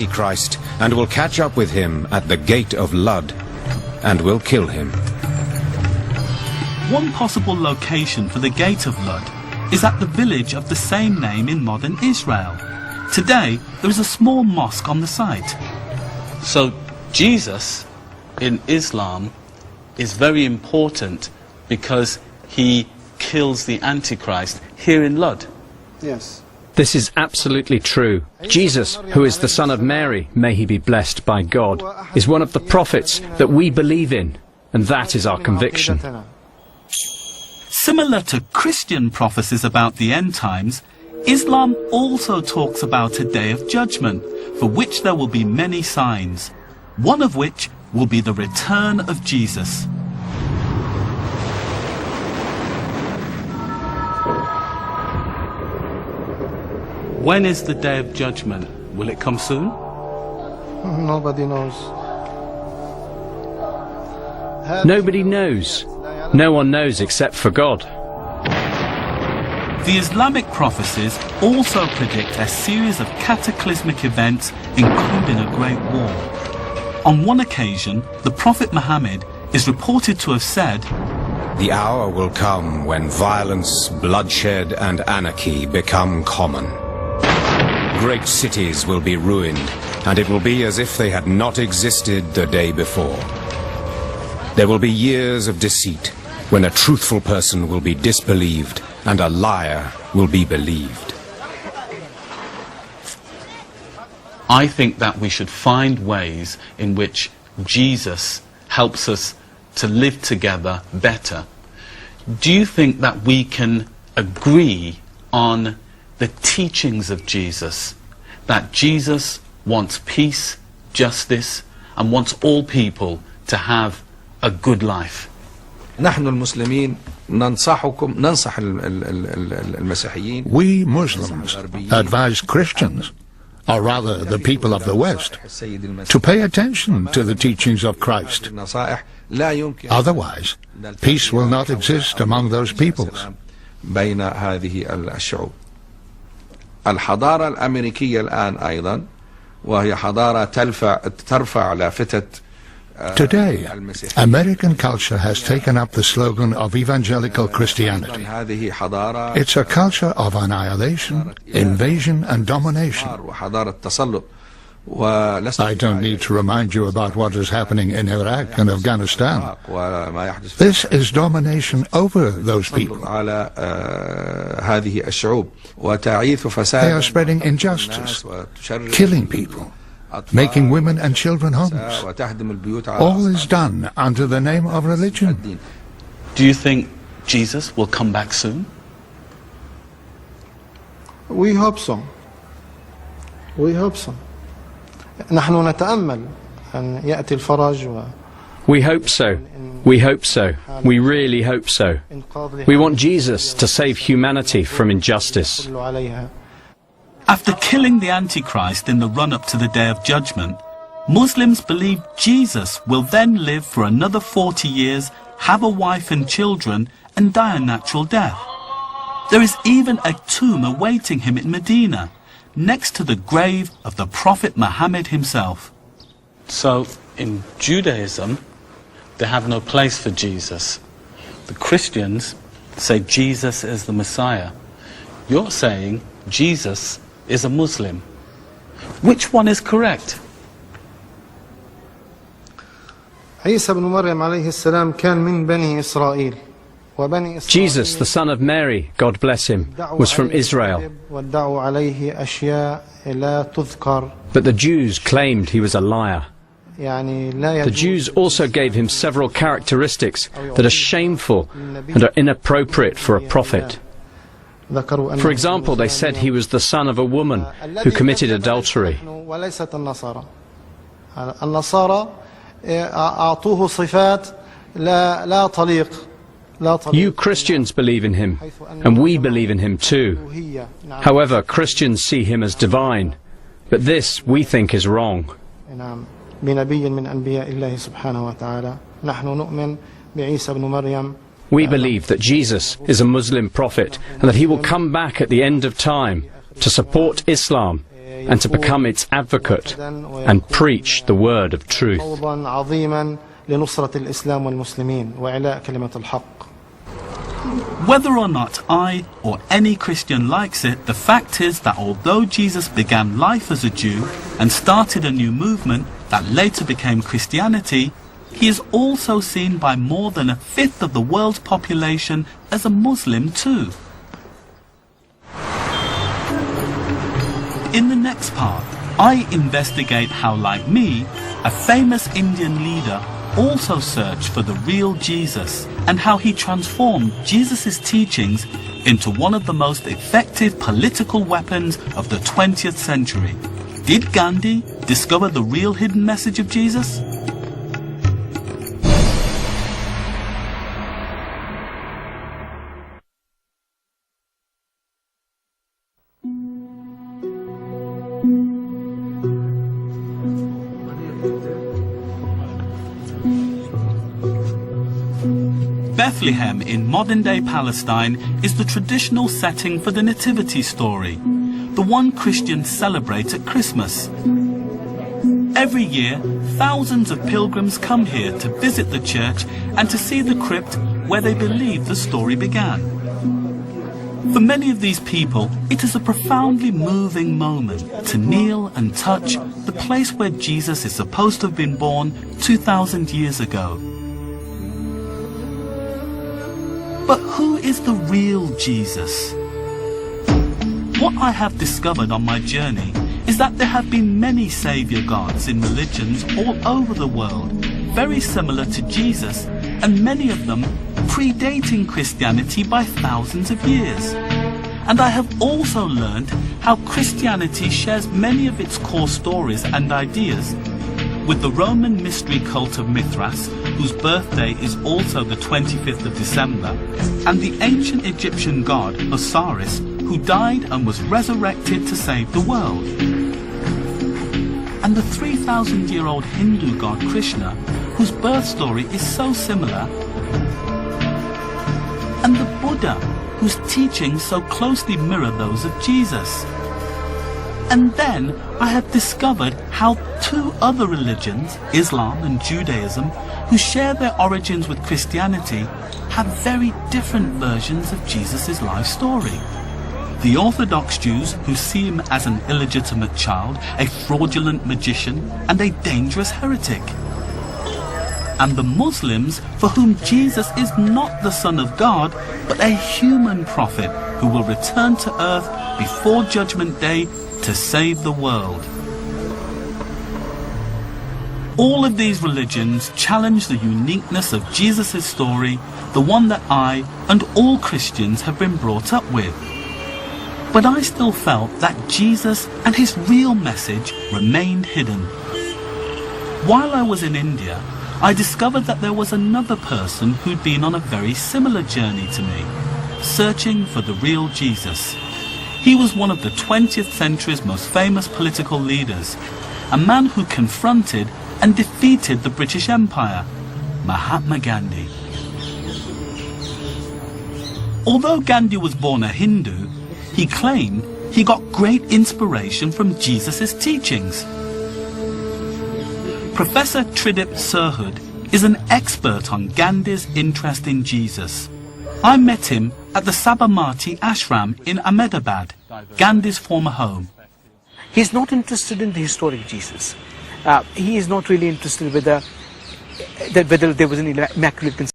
Christ and will catch up with him at the gate of Lud and will kill him. One possible location for the gate of Lud is at the village of the same name in modern Israel. Today, there is a small mosque on the site. So Jesus in Islam is very important because he kills the Antichrist here in Lud. Yes. This is absolutely true. Jesus, who is the son of Mary, may he be blessed by God, is one of the prophets that we believe in, and that is our conviction. Similar to Christian prophecies about the end times, Islam also talks about a day of judgment, for which there will be many signs, one of which will be the return of Jesus. When is the day of judgment? Will it come soon? Nobody knows. Nobody knows. No one knows except for God. The Islamic prophecies also predict a series of cataclysmic events, including a great war. On one occasion, the Prophet Muhammad is reported to have said, The hour will come when violence, bloodshed and anarchy become common. Great cities will be ruined, and it will be as if they had not existed the day before. There will be years of deceit, when a truthful person will be disbelieved, and a liar will be believed. I think that we should find ways in which Jesus helps us to live together better. Do you think that we can agree on the teachings of Jesus, that Jesus wants peace, justice, and wants all people to have a good life? نحن المسلمين ننصح المسيحيين. We Muslims advise Christians, or rather the people of the West, to pay attention to the teachings of Christ. Otherwise, peace will not exist among those peoples. بين هذه الشعوب. الحضارة الأمريكية الآن أيضا وهي حضارة ترفع لافتة. Today, American culture has taken up the slogan of evangelical Christianity. It's a culture of annihilation, invasion and domination. I don't need to remind you about what is happening in Iraq and Afghanistan. This is domination over those people. They are spreading injustice, killing people, making women and children homeless. All is done under the name of religion. Do you think Jesus will come back soon? We hope so. We hope so. نحن نتأمل أن يأتي الفرج. We hope so. We hope so. We really hope so. We want Jesus to save humanity from injustice. After killing the Antichrist in the run-up to the Day of Judgment, Muslims believe Jesus will then live for another 40 years, have a wife and children, and die a natural death. There is even a tomb awaiting him in Medina, next to the grave of the Prophet Muhammad himself. So, in Judaism, they have no place for Jesus. The Christians say Jesus is the Messiah. You're saying Jesus is a Muslim. Which one is correct? عيسى بن مريم عليه السلام كان من بني إسرائيل. Jesus, the son of Mary, God bless him, was from Israel. But the Jews claimed he was a liar. The Jews also gave him several characteristics that are shameful and are inappropriate for a prophet. For example, they said he was the son of a woman who committed adultery. You Christians believe in him, and we believe in him too. However, Christians see him as divine, but this we think is wrong. We believe that Jesus is a Muslim prophet and that he will come back at the end of time to support Islam and to become its advocate and preach the word of truth. Whether or not I or any Christian likes it, the fact is that although Jesus began life as a Jew and started a new movement that later became Christianity, he is also seen by more than a fifth of the world's population as a Muslim too. In the next part, I investigate how, like me, a famous Indian leader also searched for the real Jesus, and how he transformed Jesus' teachings into one of the most effective political weapons of the 20th century. Did Gandhi discover the real hidden message of Jesus? Bethlehem in modern-day Palestine is the traditional setting for the Nativity story, the one Christians celebrate at Christmas. Every year, thousands of pilgrims come here to visit the church and to see the crypt where they believe the story began. For many of these people, it is a profoundly moving moment to kneel and touch the place where Jesus is supposed to have been born 2,000 years ago. But who is the real Jesus? What I have discovered on my journey is that there have been many saviour gods in religions all over the world, very similar to Jesus, and many of them predating Christianity by thousands of years. And I have also learned how Christianity shares many of its core stories and ideas with the Roman mystery cult of Mithras, whose birthday is also the 25th of December, and the ancient Egyptian god Osiris, who died and was resurrected to save the world. And the 3,000-year-old Hindu god Krishna, whose birth story is so similar. And the Buddha, whose teachings so closely mirror those of Jesus. And then I have discovered how two other religions, Islam and Judaism, who share their origins with Christianity, have very different versions of Jesus' life story. The Orthodox Jews, who see him as an illegitimate child, a fraudulent magician, and a dangerous heretic. And the Muslims, for whom Jesus is not the Son of God, but a human prophet who will return to earth before Judgment Day to save the world. All of these religions challenge the uniqueness of Jesus' story, the one that I and all Christians have been brought up with. But I still felt that Jesus and his real message remained hidden. While I was in India, I discovered that there was another person who'd been on a very similar journey to me, searching for the real Jesus. He was one of the 20th century's most famous political leaders, a man who confronted and defeated the British Empire, Mahatma Gandhi. Although Gandhi was born a Hindu, he claimed he got great inspiration from Jesus' teachings. Professor Tridip Surhud is an expert on Gandhi's interest in Jesus. I met him at the Sabarmati Ashram in Ahmedabad, Gandhi's former home. He's not interested in the historic Jesus. He is not really interested whether there was an immaculate conception.